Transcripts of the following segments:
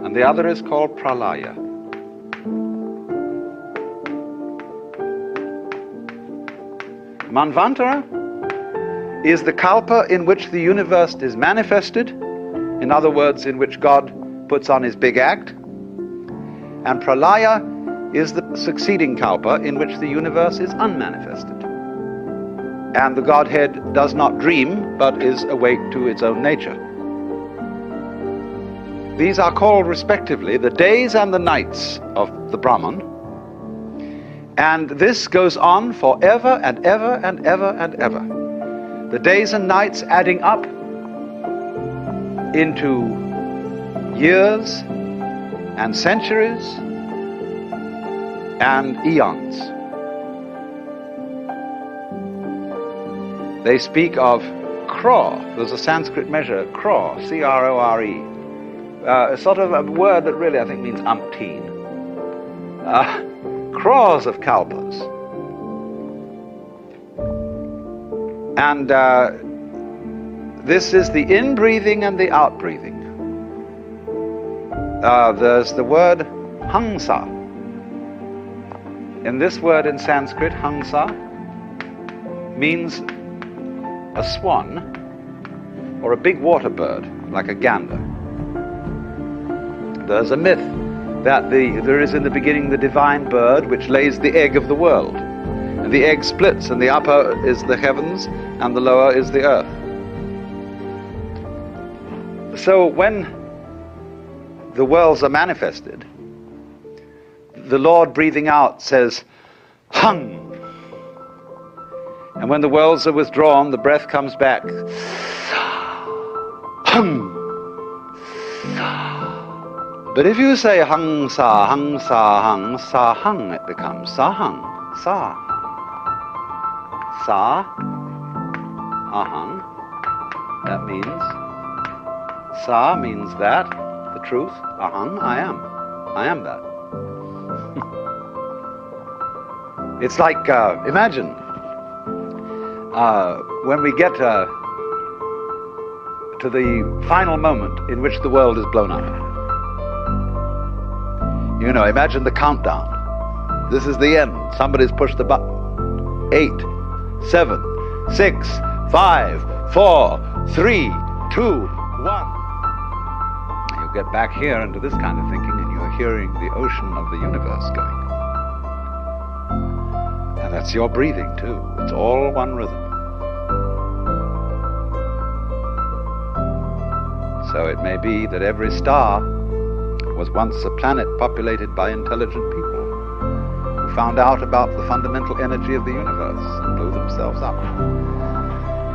and the other is called Pralaya. Manvantara is the kalpa in which the universe is manifested, in other words, in which God puts on his big act, and Pralaya is the succeeding kalpa in which the universe is unmanifested, and the Godhead does not dream, but is awake to its own nature. These are called, respectively, the days and the nights of the Brahman, and this goes on forever and ever and ever and ever. The days and nights adding up into years and centuries and eons. They speak of crore. There's a Sanskrit measure, crore, C-R-O-R-E. A sort of a word that really I think means umpteen. Crores of kalpas. And this is the in-breathing and the out-breathing. There's the word hangsa. And this word in Sanskrit, hangsa, means a swan or a big water bird, like a gander. There's a myth that there is in the beginning the divine bird which lays the egg of the world. And the egg splits, and the upper is the heavens, and the lower is the earth. So when the worlds are manifested, the Lord breathing out says, hung. And when the worlds are withdrawn, the breath comes back. Hung. But if you say hung, sa, hung, sa, hung, it becomes sa, hung, sa. Sa, ahang. That means, sa means that, the truth. Ahang, I am. I am that. It's like, imagine, when we get to the final moment in which the world is blown up. You know, imagine the countdown. This is the end. Somebody's pushed the button. 8, 7, 6, 5, 4, 3, 2, 1. You get back here into this kind of thinking, and you're hearing the ocean of the universe going. And that's your breathing too. It's all one rhythm. So it may be that every star was once a planet populated by intelligent people who found out about the fundamental energy of the universe and blew themselves up.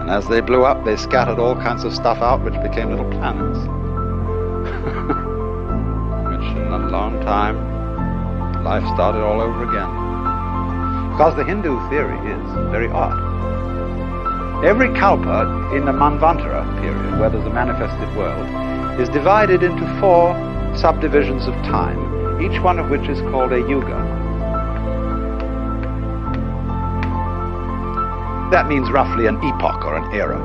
And as they blew up, they scattered all kinds of stuff out which became little planets. Which in a long time, life started all over again. Because the Hindu theory is very odd. Every kalpa in the Manvantara period, where there's a manifested world, is divided into 4 subdivisions of time, each one of which is called a yuga. That means roughly an epoch or an era.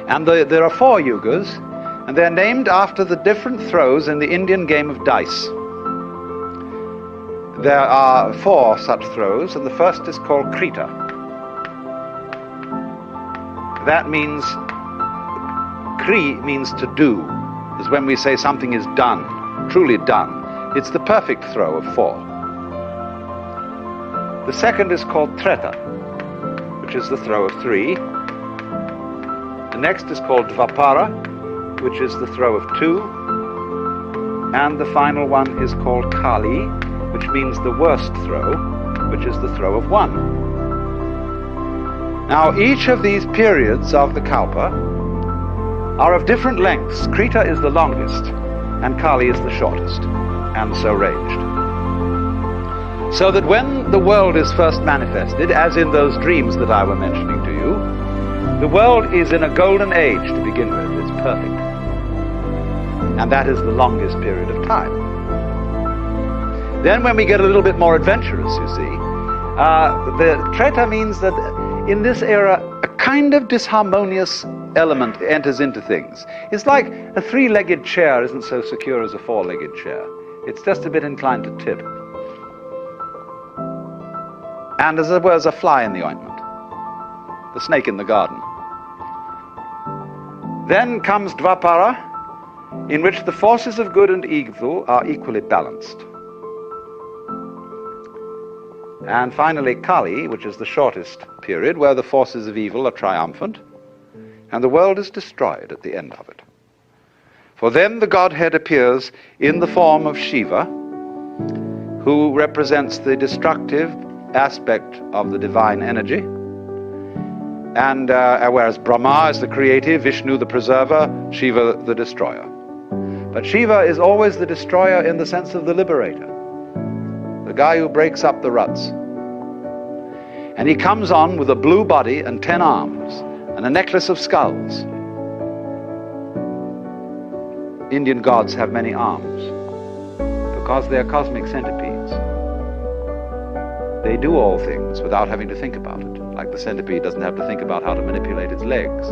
And there are 4 yugas, and they're named after the different throws in the Indian game of dice. There are 4 such throws, and the first is called Krita. That means, Kri means to do, is when we say something is done, truly done. It's the perfect throw of 4. The second is called Treta, which is the throw of 3. The next is called Dvapara, which is the throw of 2. And the final one is called Kali, which means the worst throw, which is the throw of 1. Now, each of these periods of the kalpa are of different lengths. Krita is the longest, and Kali is the shortest, and so ranged. So that when the world is first manifested, as in those dreams that I were mentioning to you, the world is in a golden age to begin with. It's perfect. And that is the longest period of time. Then when we get a little bit more adventurous, you see, the Treta means that in this era, a kind of disharmonious element enters into things. It's like a three-legged chair isn't so secure as a four-legged chair. It's just a bit inclined to tip. And as it were, as a fly in the ointment, the snake in the garden. Then comes Dvapara, in which the forces of good and evil are equally balanced. And finally Kali, which is the shortest period, where the forces of evil are triumphant, and the world is destroyed at the end of it. For then the Godhead appears in the form of Shiva, who represents the destructive aspect of the divine energy, and whereas Brahma is the creative, Vishnu the preserver, Shiva the destroyer. But Shiva is always the destroyer in the sense of the liberator, the guy who breaks up the ruts. And he comes on with a blue body and 10 arms and a necklace of skulls. Indian gods have many arms because they are cosmic centipedes. They do all things without having to think about it. Like the centipede doesn't have to think about how to manipulate its legs.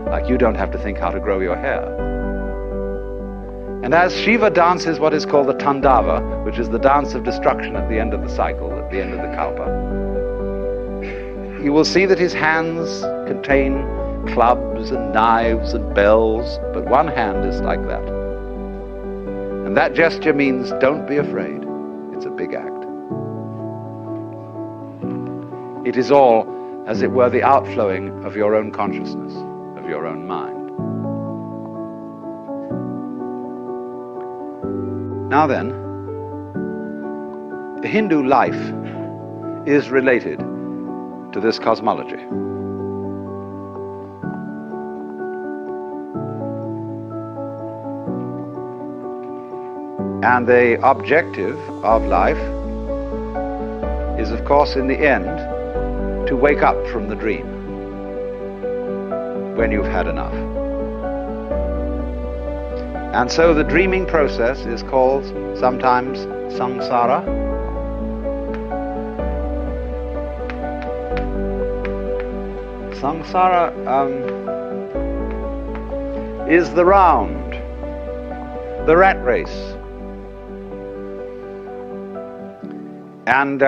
Like you don't have to think how to grow your hair. And as Shiva dances what is called the Tandava, which is the dance of destruction at the end of the cycle, at the end of the Kalpa, you will see that his hands contain clubs and knives and bells, but one hand is like that. And that gesture means don't be afraid. It's a big act. It is all, as it were, the outflowing of your own consciousness, of your own mind. Now then, Hindu life is related to this cosmology. And the objective of life is, of course, in the end, to wake up from the dream when you've had enough. And so the dreaming process is called sometimes samsara, samsara is the round, the rat race. And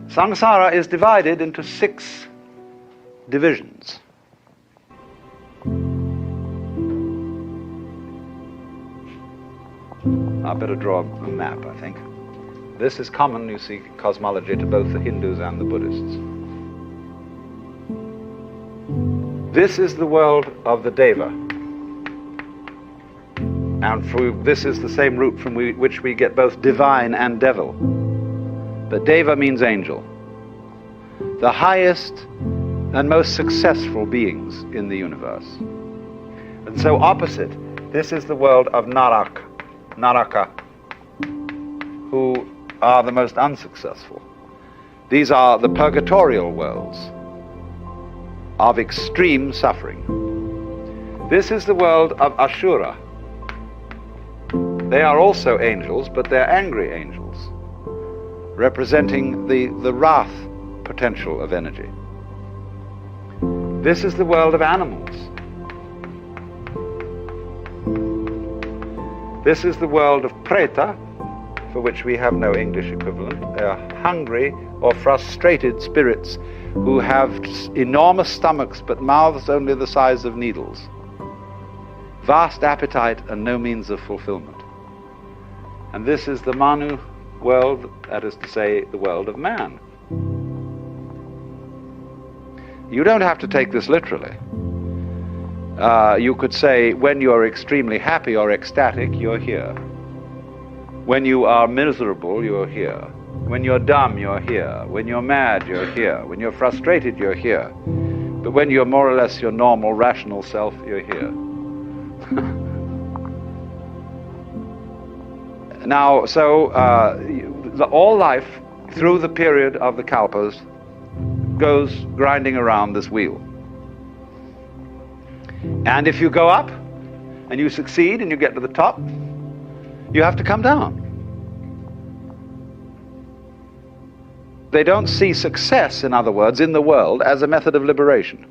samsara is divided into 6 divisions. I better draw a map, I think. This is common, you see, cosmology to both the Hindus and the Buddhists. This is the world of the Deva. And this is the same root from which we get both divine and devil. But Deva means angel. The highest and most successful beings in the universe. And so opposite, this is the world of Naraka, who are the most unsuccessful. These are the purgatorial worlds of extreme suffering. This is the world of Ashura. They are also angels, but they're angry angels, representing the wrath potential of energy. This is the world of animals. This is the world of Preta, for which we have no English equivalent. They are hungry or frustrated spirits who have enormous stomachs but mouths only the size of needles. Vast appetite and no means of fulfillment. And this is the Manu world, that is to say, the world of man. You don't have to take this literally. You could say, when you are extremely happy or ecstatic, you're here. When you are miserable, you're here. When you're dumb, you're here. When you're mad, you're here. When you're frustrated, you're here. But when you're more or less your normal, rational self, you're here. Now, so all life through the period of the Kalpas goes grinding around this wheel. And if you go up and you succeed and you get to the top, you have to come down. They don't see success, in other words, in the world as a method of liberation.